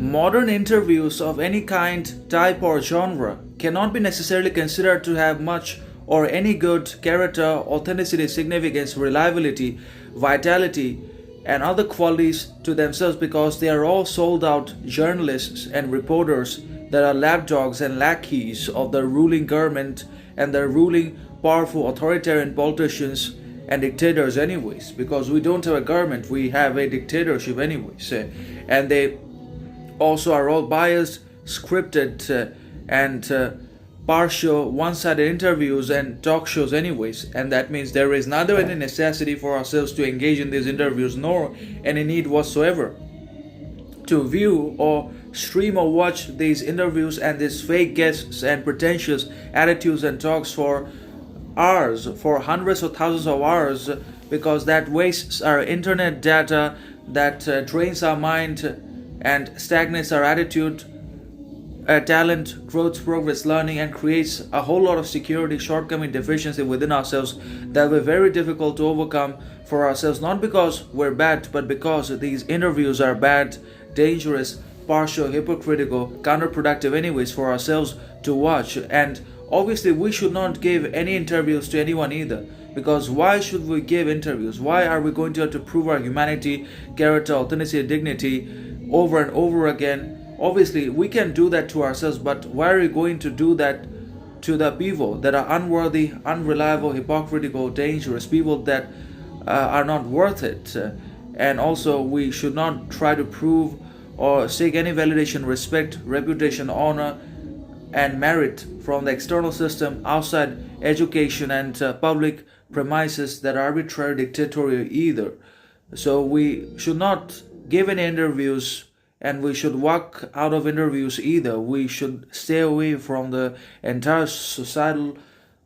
Modern interviews of any kind, type, or genre cannot be necessarily considered to have much or any good character, authenticity, significance, reliability, vitality, and other qualities to themselves because they are all sold out journalists and reporters that are lapdogs and lackeys of the ruling government and the ruling powerful authoritarian politicians and dictators anyways, because we don't have a government, we have a dictatorship anyways. And they also are all biased, scripted, and partial, one-sided interviews and talk shows anyways, and that means there is neither any necessity for ourselves to engage in these interviews nor any need whatsoever to view or stream or watch these interviews and these fake guests and pretentious attitudes and talks for hours, for hundreds or thousands of hours, because that wastes our internet data, that drains our mind and stagnates our attitude, talent, growth, progress, learning, and creates a whole lot of security, shortcoming, deficiency within ourselves that will be very difficult to overcome for ourselves, not because we're bad, but because these interviews are bad, dangerous, partial, hypocritical, counterproductive anyways for ourselves to watch. And obviously we should not give any interviews to anyone either, because why should we give interviews? Why are we going to have to prove our humanity, character, authenticity, dignity over and over again? Obviously we can do that to ourselves, but why are we going to do that to the people that are unworthy, unreliable, hypocritical, dangerous, people that are not worth it? And also we should not try to prove or seek any validation, respect, reputation, honor, and merit from the external system, outside education and public premises that are arbitrary, dictatorial either. So we should not give any interviews, and we should walk out of interviews either. We should stay away from the entire societal,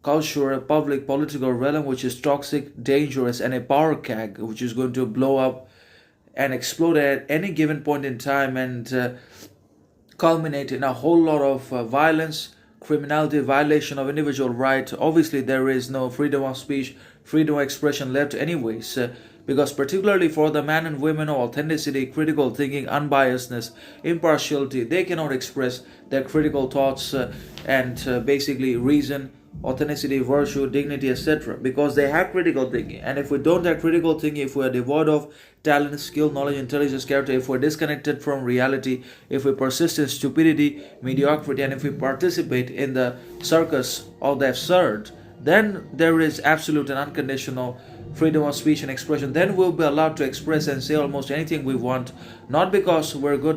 cultural, public, political realm, which is toxic, dangerous, and a power keg, which is going to blow up and explode at any given point in time and culminate in a whole lot of violence, criminality, violation of individual rights. Obviously there is no freedom of speech, freedom of expression left anyways, because particularly for the men and women of authenticity, critical thinking, unbiasedness, impartiality, they cannot express their critical thoughts and basically reason, authenticity, virtue, dignity, etc., because they have critical thinking. And if we don't have critical thinking, if we are devoid of talent, skill, knowledge, intelligence, character, if we're disconnected from reality, if we persist in stupidity, mediocrity, and if we participate in the circus of the absurd, then there is absolute and unconditional freedom of speech and expression. Then we'll be allowed to express and say almost anything we want, not because we're good